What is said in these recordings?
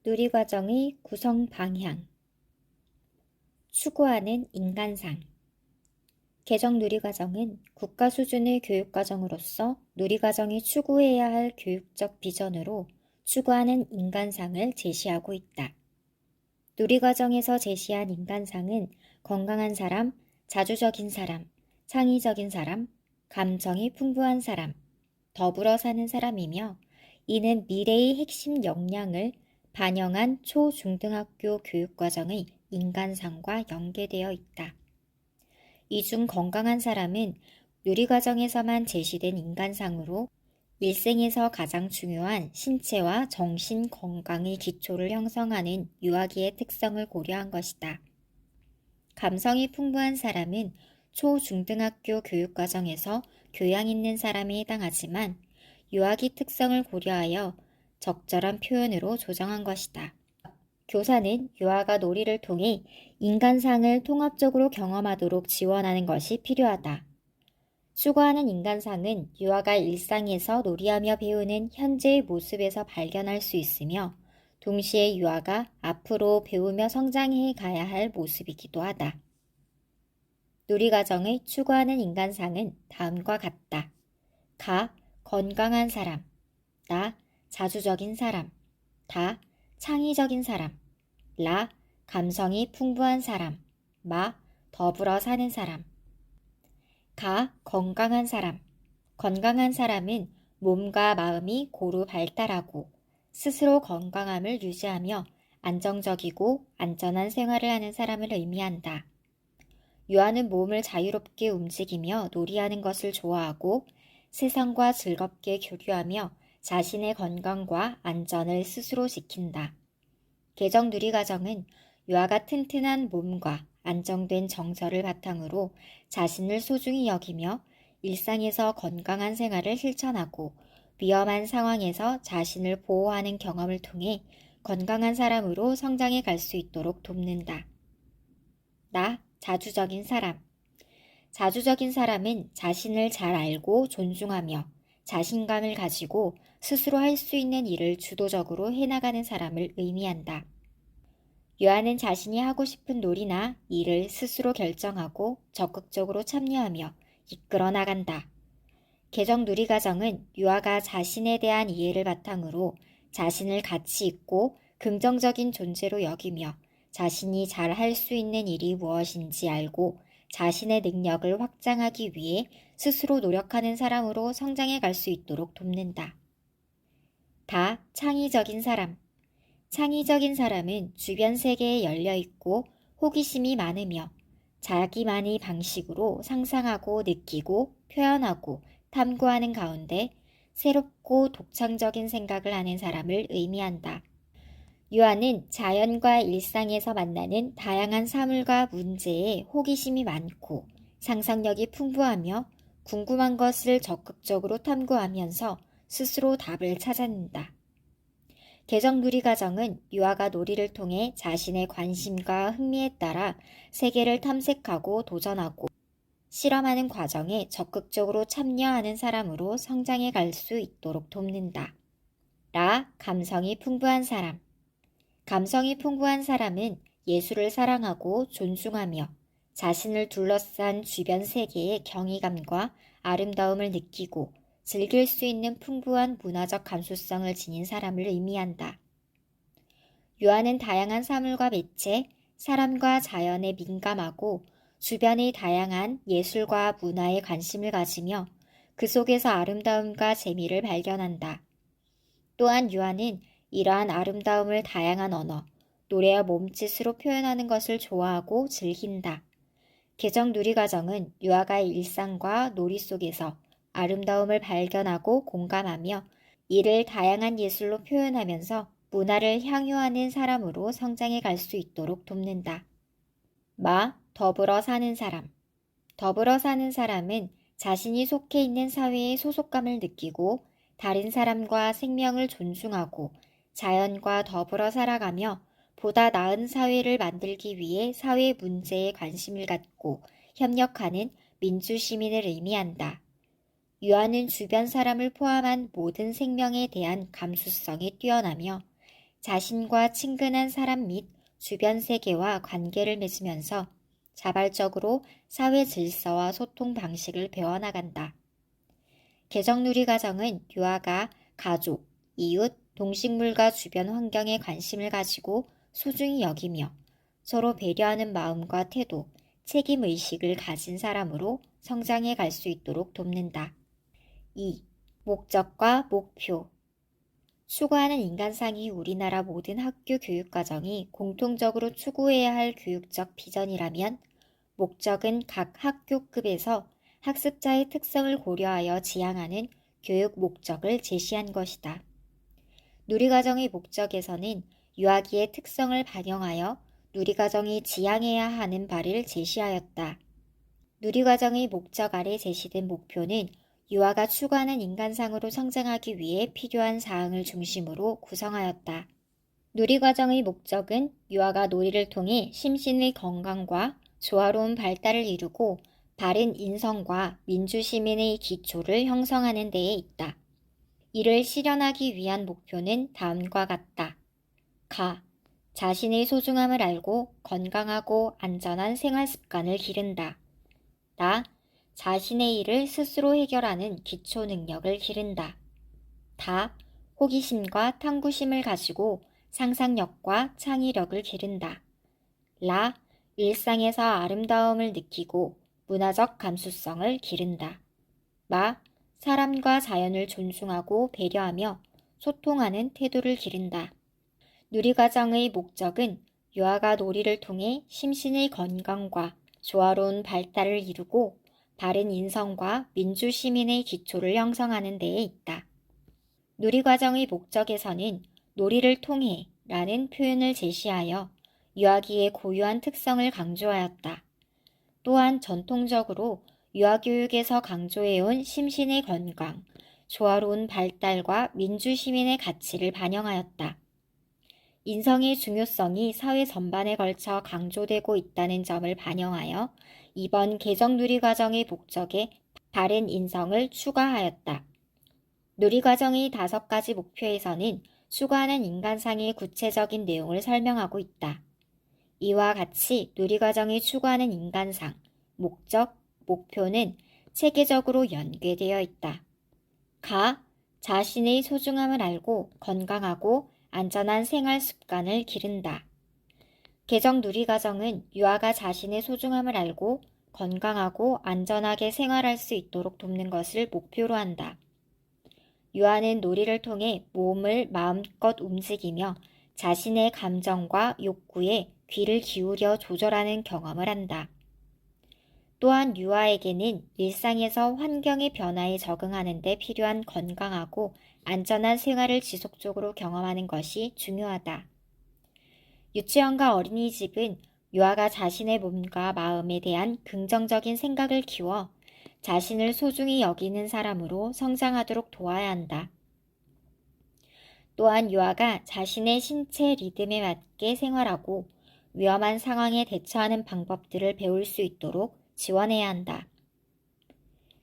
누리과정의 구성 방향. 추구하는 인간상. 개정 누리과정은 국가 수준의 교육과정으로서 누리과정이 추구해야 할 교육적 비전으로 추구하는 인간상을 제시하고 있다. 누리과정에서 제시한 인간상은 건강한 사람, 자주적인 사람, 창의적인 사람, 감정이 풍부한 사람, 더불어 사는 사람이며 이는 미래의 핵심 역량을 반영한 초중등학교 교육과정의 인간상과 연계되어 있다. 이 중 건강한 사람은 누리과정에서만 제시된 인간상으로 일생에서 가장 중요한 신체와 정신 건강의 기초를 형성하는 유아기의 특성을 고려한 것이다. 감성이 풍부한 사람은 초중등학교 교육과정에서 교양 있는 사람에 해당하지만 유아기 특성을 고려하여 적절한 표현으로 조정한 것이다. 교사는 유아가 놀이를 통해 인간상을 통합적으로 경험하도록 지원하는 것이 필요하다. 추구하는 인간상은 유아가 일상에서 놀이하며 배우는 현재의 모습에서 발견할 수 있으며 동시에 유아가 앞으로 배우며 성장해 가야 할 모습이기도 하다. 누리과정의 추구하는 인간상은 다음과 같다. 가, 건강한 사람. 나, 자주적인 사람. 다, 창의적인 사람. 라, 감성이 풍부한 사람. 마, 더불어 사는 사람. 가, 건강한 사람. 건강한 사람은 몸과 마음이 고루 발달하고 스스로 건강함을 유지하며 안정적이고 안전한 생활을 하는 사람을 의미한다. 유아는 몸을 자유롭게 움직이며 놀이하는 것을 좋아하고 세상과 즐겁게 교류하며 자신의 건강과 안전을 스스로 지킨다. 개정 누리과정은 유아가 튼튼한 몸과 안정된 정서를 바탕으로 자신을 소중히 여기며 일상에서 건강한 생활을 실천하고 위험한 상황에서 자신을 보호하는 경험을 통해 건강한 사람으로 성장해 갈 수 있도록 돕는다. 나, 자주적인 사람. 자주적인 사람은 자신을 잘 알고 존중하며 자신감을 가지고 스스로 할 수 있는 일을 주도적으로 해나가는 사람을 의미한다. 유아는 자신이 하고 싶은 놀이나 일을 스스로 결정하고 적극적으로 참여하며 이끌어 나간다. 개정 누리과정은 유아가 자신에 대한 이해를 바탕으로 자신을 가치 있고 긍정적인 존재로 여기며 자신이 잘 할 수 있는 일이 무엇인지 알고 자신의 능력을 확장하기 위해 스스로 노력하는 사람으로 성장해 갈 수 있도록 돕는다. 다, 창의적인 사람. 창의적인 사람은 주변 세계에 열려 있고 호기심이 많으며 자기만의 방식으로 상상하고 느끼고 표현하고 탐구하는 가운데 새롭고 독창적인 생각을 하는 사람을 의미한다. 유아는 자연과 일상에서 만나는 다양한 사물과 문제에 호기심이 많고 상상력이 풍부하며 궁금한 것을 적극적으로 탐구하면서 스스로 답을 찾아낸다. 개정 누리과정은 유아가 놀이를 통해 자신의 관심과 흥미에 따라 세계를 탐색하고 도전하고 실험하는 과정에 적극적으로 참여하는 사람으로 성장해 갈 수 있도록 돕는다. 라, 감성이 풍부한 사람. 감성이 풍부한 사람은 예술을 사랑하고 존중하며 자신을 둘러싼 주변 세계의 경이감과 아름다움을 느끼고 즐길 수 있는 풍부한 문화적 감수성을 지닌 사람을 의미한다. 유아는 다양한 사물과 매체, 사람과 자연에 민감하고 주변의 다양한 예술과 문화에 관심을 가지며 그 속에서 아름다움과 재미를 발견한다. 또한 유아는 이러한 아름다움을 다양한 언어, 노래와 몸짓으로 표현하는 것을 좋아하고 즐긴다. 개정 누리과정은 유아가 일상과 놀이 속에서 아름다움을 발견하고 공감하며 이를 다양한 예술로 표현하면서 문화를 향유하는 사람으로 성장해 갈 수 있도록 돕는다. 마, 더불어 사는 사람. 더불어 사는 사람은 자신이 속해 있는 사회에 소속감을 느끼고 다른 사람과 생명을 존중하고 자연과 더불어 살아가며 보다 나은 사회를 만들기 위해 사회 문제에 관심을 갖고 협력하는 민주시민을 의미한다. 유아는 주변 사람을 포함한 모든 생명에 대한 감수성이 뛰어나며 자신과 친근한 사람 및 주변 세계와 관계를 맺으면서 자발적으로 사회 질서와 소통 방식을 배워나간다. 개정누리 가정은 유아가 가족, 이웃, 동식물과 주변 환경에 관심을 가지고 소중히 여기며 서로 배려하는 마음과 태도, 책임의식을 가진 사람으로 성장해 갈 수 있도록 돕는다. 2. 목적과 목표. 추구하는 인간상이 우리나라 모든 학교 교육과정이 공통적으로 추구해야 할 교육적 비전이라면 목적은 각 학교급에서 학습자의 특성을 고려하여 지향하는 교육 목적을 제시한 것이다. 누리과정의 목적에서는 유아기의 특성을 반영하여 누리과정이 지향해야 하는 바를 제시하였다. 누리과정의 목적 아래 제시된 목표는 유아가 추구하는 인간상으로 성장하기 위해 필요한 사항을 중심으로 구성하였다. 누리과정의 목적은 유아가 놀이를 통해 심신의 건강과 조화로운 발달을 이루고 바른 인성과 민주시민의 기초를 형성하는 데에 있다. 이를 실현하기 위한 목표는 다음과 같다. 자신의 소중함을 알고 건강하고 안전한 생활 습관을 기른다. 자신의 일을 스스로 해결하는 기초 능력을 기른다. 호기심과 탐구심을 가지고 상상력과 창의력을 기른다. 일상에서 아름다움을 느끼고 문화적 감수성을 기른다. 사람과 자연을 존중하고 배려하며 소통하는 태도를 기른다. 누리과정의 목적은 유아가 놀이를 통해 심신의 건강과 조화로운 발달을 이루고 바른 인성과 민주시민의 기초를 형성하는 데에 있다. 누리과정의 목적에서는 놀이를 통해 라는 표현을 제시하여 유아기의 고유한 특성을 강조하였다. 또한 전통적으로 유아교육에서 강조해온 심신의 건강, 조화로운 발달과 민주시민의 가치를 반영하였다. 인성의 중요성이 사회 전반에 걸쳐 강조되고 있다는 점을 반영하여 이번 개정 누리과정의 목적에 바른 인성을 추가하였다. 누리과정의 5가지 목표에서는 추구하는 인간상의 구체적인 내용을 설명하고 있다. 이와 같이 누리과정이 추구하는 인간상, 목적, 목표는 체계적으로 연계되어 있다. 자신의 소중함을 알고 건강하고 안전한 생활 습관을 기른다. 개정 누리과정은 유아가 자신의 소중함을 알고 건강하고 안전하게 생활할 수 있도록 돕는 것을 목표로 한다. 유아는 놀이를 통해 몸을 마음껏 움직이며 자신의 감정과 욕구에 귀를 기울여 조절하는 경험을 한다. 또한 유아에게는 일상에서 환경의 변화에 적응하는 데 필요한 건강하고 안전한 생활을 지속적으로 경험하는 것이 중요하다. 유치원과 어린이집은 유아가 자신의 몸과 마음에 대한 긍정적인 생각을 키워 자신을 소중히 여기는 사람으로 성장하도록 도와야 한다. 또한 유아가 자신의 신체 리듬에 맞게 생활하고 위험한 상황에 대처하는 방법들을 배울 수 있도록 지원해야 한다.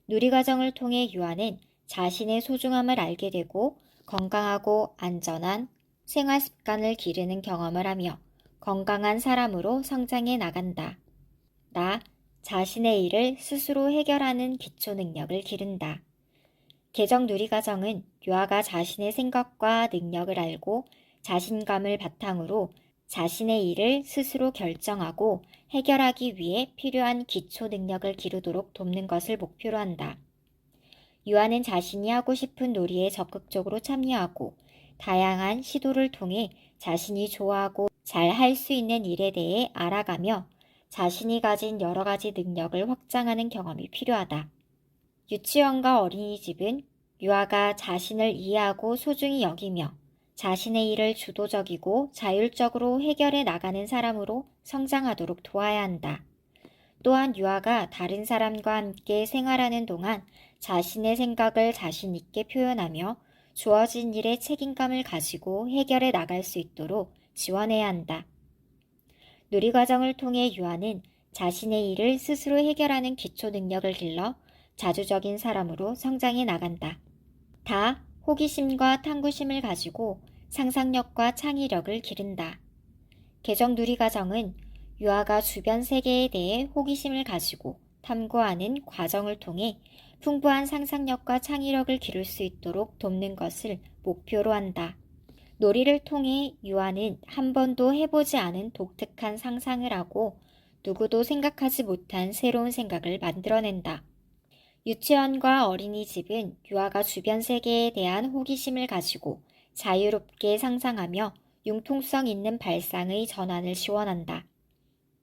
누리과정을 통해 유아는 자신의 소중함을 알게 되고 건강하고 안전한 생활 습관을 기르는 경험을 하며 건강한 사람으로 성장해 나간다. 자신의 일을 스스로 해결하는 기초 능력을 기른다. 개정 누리과정은 유아가 자신의 생각과 능력을 알고 자신감을 바탕으로 자신의 일을 스스로 결정하고 해결하기 위해 필요한 기초 능력을 기르도록 돕는 것을 목표로 한다. 유아는 자신이 하고 싶은 놀이에 적극적으로 참여하고 다양한 시도를 통해 자신이 좋아하고 잘 할 수 있는 일에 대해 알아가며 자신이 가진 여러 가지 능력을 확장하는 경험이 필요하다. 유치원과 어린이집은 유아가 자신을 이해하고 소중히 여기며 자신의 일을 주도적이고 자율적으로 해결해 나가는 사람으로 성장하도록 도와야 한다. 또한 유아가 다른 사람과 함께 생활하는 동안 자신의 생각을 자신 있게 표현하며 주어진 일에 책임감을 가지고 해결해 나갈 수 있도록 지원해야 한다. 누리과정을 통해 유아는 자신의 일을 스스로 해결하는 기초 능력을 길러 자주적인 사람으로 성장해 나간다. 호기심과 탐구심을 가지고 상상력과 창의력을 기른다. 개정 누리과정은 유아가 주변 세계에 대해 호기심을 가지고 탐구하는 과정을 통해 풍부한 상상력과 창의력을 기를 수 있도록 돕는 것을 목표로 한다. 놀이를 통해 유아는 한 번도 해보지 않은 독특한 상상을 하고 누구도 생각하지 못한 새로운 생각을 만들어낸다. 유치원과 어린이집은 유아가 주변 세계에 대한 호기심을 가지고 자유롭게 상상하며 융통성 있는 발상의 전환을 지원한다.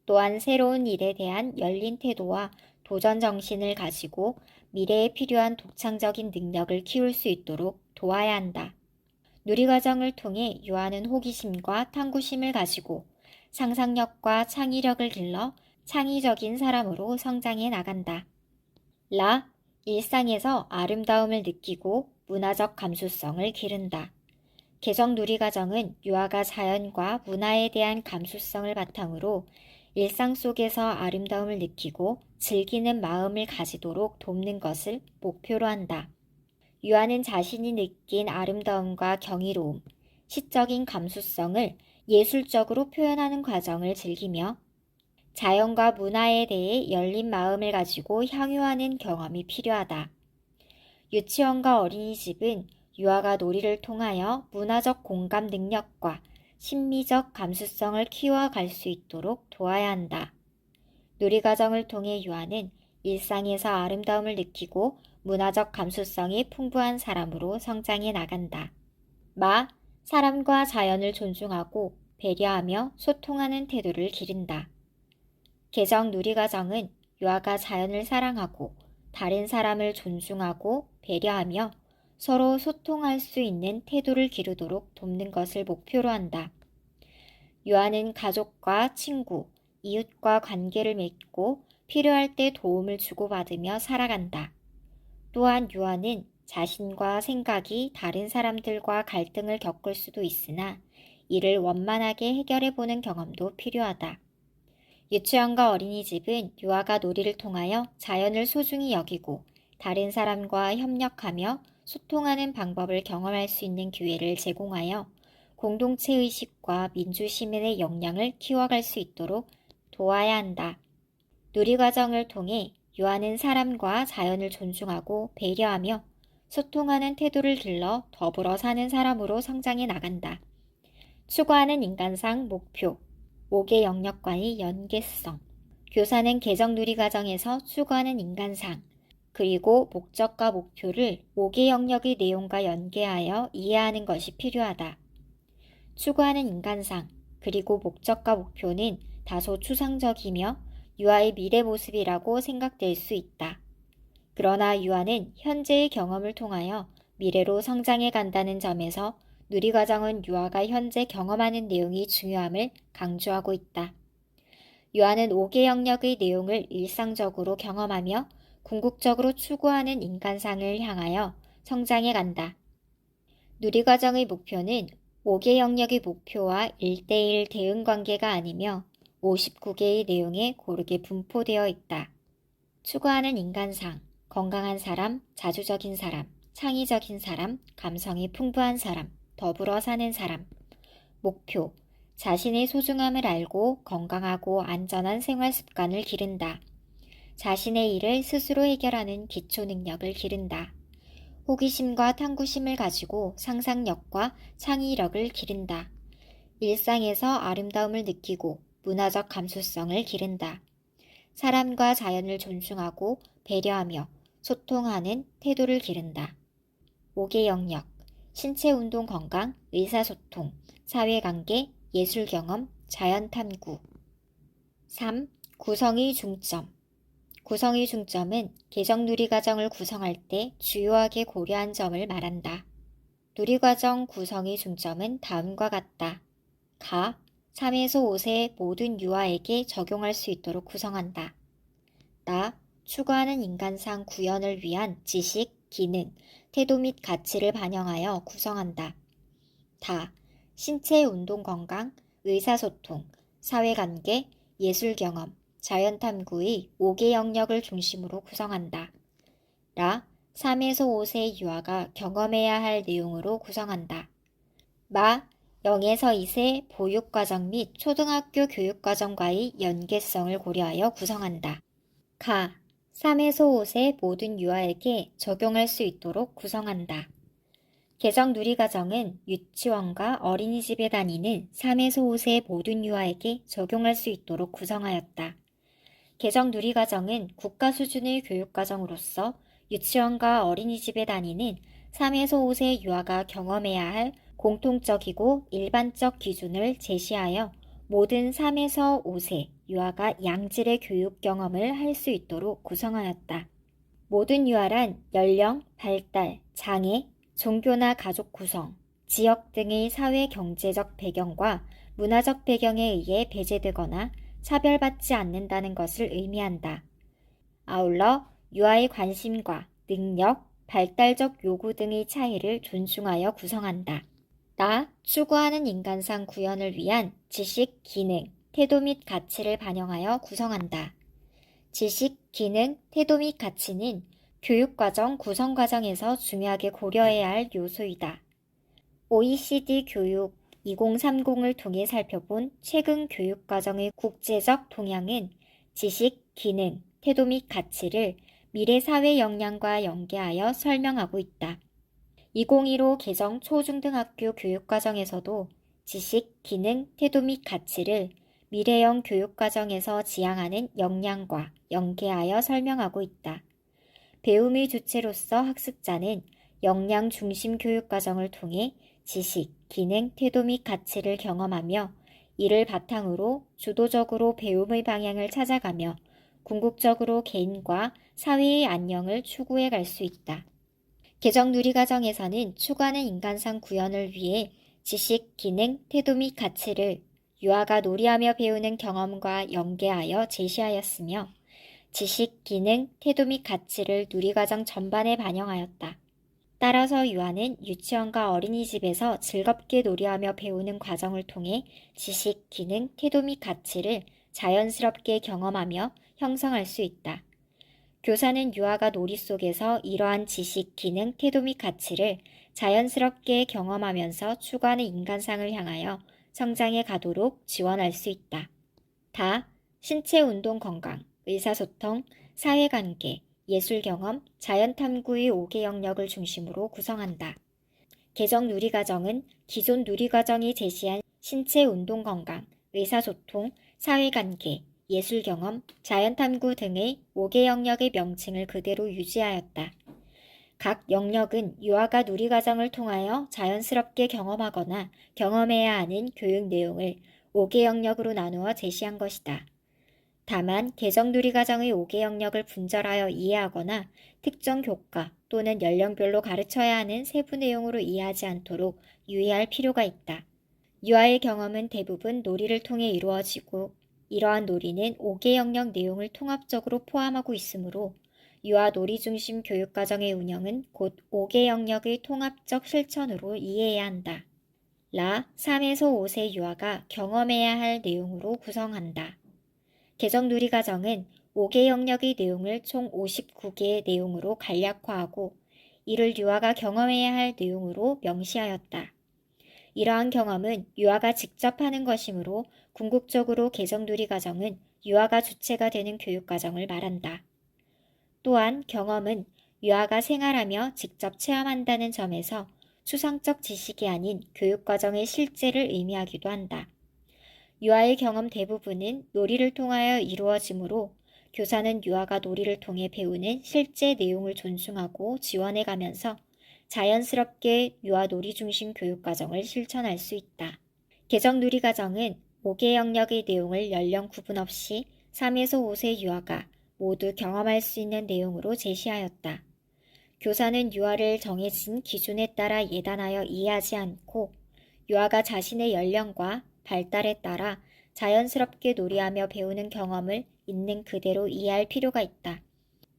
또한 새로운 일에 대한 열린 태도와 도전 정신을 가지고 미래에 필요한 독창적인 능력을 키울 수 있도록 도와야 한다. 누리과정을 통해 유아는 호기심과 탐구심을 가지고 상상력과 창의력을 길러 창의적인 사람으로 성장해 나간다. 라, 일상에서 아름다움을 느끼고 문화적 감수성을 기른다. 개정 누리과정은 유아가 자연과 문화에 대한 감수성을 바탕으로 일상 속에서 아름다움을 느끼고 즐기는 마음을 가지도록 돕는 것을 목표로 한다. 유아는 자신이 느낀 아름다움과 경이로움, 시적인 감수성을 예술적으로 표현하는 과정을 즐기며 자연과 문화에 대해 열린 마음을 가지고 향유하는 경험이 필요하다. 유치원과 어린이집은 유아가 놀이를 통하여 문화적 공감 능력과 심미적 감수성을 키워갈 수 있도록 도와야 한다. 놀이과정을 통해 유아는 일상에서 아름다움을 느끼고 문화적 감수성이 풍부한 사람으로 성장해 나간다. 마, 사람과 자연을 존중하고 배려하며 소통하는 태도를 기른다. 개정 누리과정은 유아가 자연을 사랑하고 다른 사람을 존중하고 배려하며 서로 소통할 수 있는 태도를 기르도록 돕는 것을 목표로 한다. 유아는 가족과 친구, 이웃과 관계를 맺고 필요할 때 도움을 주고받으며 살아간다. 또한 유아는 자신과 생각이 다른 사람들과 갈등을 겪을 수도 있으나 이를 원만하게 해결해보는 경험도 필요하다. 유치원과 어린이집은 유아가 놀이를 통하여 자연을 소중히 여기고 다른 사람과 협력하며 소통하는 방법을 경험할 수 있는 기회를 제공하여 공동체 의식과 민주시민의 역량을 키워갈 수 있도록 도와야 한다. 누리과정을 통해 유아는 사람과 자연을 존중하고 배려하며 소통하는 태도를 길러 더불어 사는 사람으로 성장해 나간다. 추구하는 인간상 목표, 5개 영역과의 연계성. 교사는 개정 누리과정에서 추구하는 인간상, 그리고 목적과 목표를 5개 영역의 내용과 연계하여 이해하는 것이 필요하다. 추구하는 인간상, 그리고 목적과 목표는 다소 추상적이며 유아의 미래 모습이라고 생각될 수 있다. 그러나 유아는 현재의 경험을 통하여 미래로 성장해 간다는 점에서 누리과정은 유아가 현재 경험하는 내용이 중요함을 강조하고 있다. 유아는 5개 영역의 내용을 일상적으로 경험하며 궁극적으로 추구하는 인간상을 향하여 성장해 간다. 누리과정의 목표는 5개 영역의 목표와 1대1 대응 관계가 아니며 59개의 내용에 고르게 분포되어 있다. 추구하는 인간상, 건강한 사람, 자주적인 사람, 창의적인 사람, 감성이 풍부한 사람, 더불어 사는 사람. 목표, 자신의 소중함을 알고 건강하고 안전한 생활 습관을 기른다. 자신의 일을 스스로 해결하는 기초 능력을 기른다. 호기심과 탐구심을 가지고 상상력과 창의력을 기른다. 일상에서 아름다움을 느끼고 문화적 감수성을 기른다. 사람과 자연을 존중하고 배려하며 소통하는 태도를 기른다. 5개 영역, 신체 운동 건강, 의사소통, 사회관계, 예술경험, 자연탐구. 3. 구성의 중점. 구성의 중점은 개정 누리과정을 구성할 때 주요하게 고려한 점을 말한다. 누리과정 구성의 중점은 다음과 같다. 가, 3에서 5세 모든 유아에게 적용할 수 있도록 구성한다. 나, 추구하는 인간상 구현을 위한 지식, 기능, 태도 및 가치를 반영하여 구성한다. 다, 신체 운동 건강, 의사소통, 사회관계, 예술경험, 자연탐구의 5개 영역을 중심으로 구성한다. 라, 3에서 5세 유아가 경험해야 할 내용으로 구성한다. 마, 0에서 2세 보육과정 및 초등학교 교육과정과의 연계성을 고려하여 구성한다. 가, 3에서 5세 모든 유아에게 적용할 수 있도록 구성한다. 개정 누리과정은 유치원과 어린이집에 다니는 3에서 5세 모든 유아에게 적용할 수 있도록 구성하였다. 개정 누리과정은 국가 수준의 교육과정으로서 유치원과 어린이집에 다니는 3에서 5세 유아가 경험해야 할 공통적이고 일반적 기준을 제시하여 모든 3에서 5세 유아가 양질의 교육 경험을 할 수 있도록 구성하였다. 모든 유아란 연령, 발달, 장애, 종교나 가족 구성, 지역 등의 사회 경제적 배경과 문화적 배경에 의해 배제되거나 차별받지 않는다는 것을 의미한다. 아울러 유아의 관심과 능력, 발달적 요구 등의 차이를 존중하여 구성한다. 나, 추구하는 인간상 구현을 위한 지식, 기능, 태도 및 가치를 반영하여 구성한다. 지식, 기능, 태도 및 가치는 교육과정 구성 과정에서 중요하게 고려해야 할 요소이다. OECD 교육 2030을 통해 살펴본 최근 교육과정의 국제적 동향은 지식, 기능, 태도 및 가치를 미래 사회 역량과 연계하여 설명하고 있다. 2015 개정 초중등학교 교육과정에서도 지식, 기능, 태도 및 가치를 미래형 교육과정에서 지향하는 역량과 연계하여 설명하고 있다. 배움의 주체로서 학습자는 역량 중심 교육과정을 통해 지식, 기능, 태도 및 가치를 경험하며 이를 바탕으로 주도적으로 배움의 방향을 찾아가며 궁극적으로 개인과 사회의 안녕을 추구해 갈 수 있다. 개정 누리과정에서는 추구하는 인간상 구현을 위해 지식, 기능, 태도 및 가치를 유아가 놀이하며 배우는 경험과 연계하여 제시하였으며 지식, 기능, 태도 및 가치를 누리과정 전반에 반영하였다. 따라서 유아는 유치원과 어린이집에서 즐겁게 놀이하며 배우는 과정을 통해 지식, 기능, 태도 및 가치를 자연스럽게 경험하며 형성할 수 있다. 교사는 유아가 놀이 속에서 이러한 지식, 기능, 태도 및 가치를 자연스럽게 경험하면서 추구하는 인간상을 향하여 성장해 가도록 지원할 수 있다. 다, 신체 운동 건강, 의사소통, 사회관계, 예술경험, 자연탐구의 5개 영역을 중심으로 구성한다. 개정 누리과정은 기존 누리과정이 제시한 신체 운동 건강, 의사소통, 사회관계, 예술경험, 자연탐구 등의 5개 영역의 명칭을 그대로 유지하였다. 각 영역은 유아가 누리과정을 통하여 자연스럽게 경험하거나 경험해야 하는 교육 내용을 5개 영역으로 나누어 제시한 것이다. 다만 개정 누리과정의 5개 영역을 분절하여 이해하거나 특정 교과 또는 연령별로 가르쳐야 하는 세부 내용으로 이해하지 않도록 유의할 필요가 있다. 유아의 경험은 대부분 놀이를 통해 이루어지고 이러한 놀이는 5개 영역 내용을 통합적으로 포함하고 있으므로 유아 놀이 중심 교육과정의 운영은 곧 5개 영역의 통합적 실천으로 이해해야 한다. 3에서 5세 유아가 경험해야 할 내용으로 구성한다. 개정 누리과정은 5개 영역의 내용을 총 59개의 내용으로 간략화하고 이를 유아가 경험해야 할 내용으로 명시하였다. 이러한 경험은 유아가 직접 하는 것이므로 궁극적으로 개정 누리과정은 유아가 주체가 되는 교육과정을 말한다. 또한 경험은 유아가 생활하며 직접 체험한다는 점에서 추상적 지식이 아닌 교육과정의 실제를 의미하기도 한다. 유아의 경험 대부분은 놀이를 통하여 이루어지므로 교사는 유아가 놀이를 통해 배우는 실제 내용을 존중하고 지원해가면서 자연스럽게 유아 놀이 중심 교육과정을 실천할 수 있다. 개정 누리과정은 5개 영역의 내용을 연령 구분 없이 3에서 5세 유아가 모두 경험할 수 있는 내용으로 제시하였다. 교사는 유아를 정해진 기준에 따라 예단하여 이해하지 않고 유아가 자신의 연령과 발달에 따라 자연스럽게 놀이하며 배우는 경험을 있는 그대로 이해할 필요가 있다.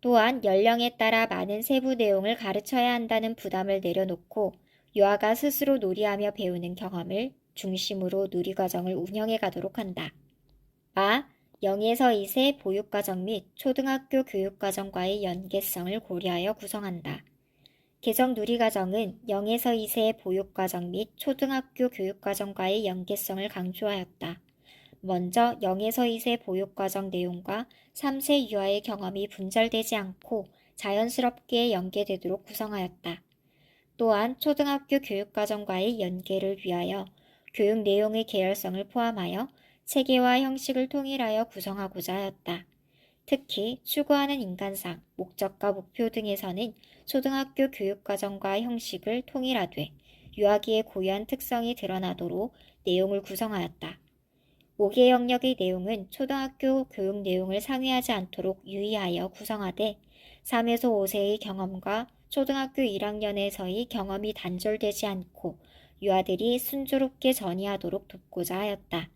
또한 연령에 따라 많은 세부 내용을 가르쳐야 한다는 부담을 내려놓고 유아가 스스로 놀이하며 배우는 경험을 중심으로 누리과정을 운영해 가도록 한다. 0에서 2세 보육과정 및 초등학교 교육과정과의 연계성을 고려하여 구성한다. 개정 누리과정은 0에서 2세의 보육과정 및 초등학교 교육과정과의 연계성을 강조하였다. 먼저 0에서 2세 보육과정 내용과 3세 유아의 경험이 분절되지 않고 자연스럽게 연계되도록 구성하였다. 또한 초등학교 교육과정과의 연계를 위하여 교육 내용의 계열성을 포함하여 체계와 형식을 통일하여 구성하고자 하였다. 특히 추구하는 인간상, 목적과 목표 등에서는 초등학교 교육과정과 형식을 통일하되 유아기의 고유한 특성이 드러나도록 내용을 구성하였다. 5개 영역의 내용은 초등학교 교육 내용을 상회하지 않도록 유의하여 구성하되 3에서 5세의 경험과 초등학교 1학년에서의 경험이 단절되지 않고 유아들이 순조롭게 전이하도록 돕고자 하였다.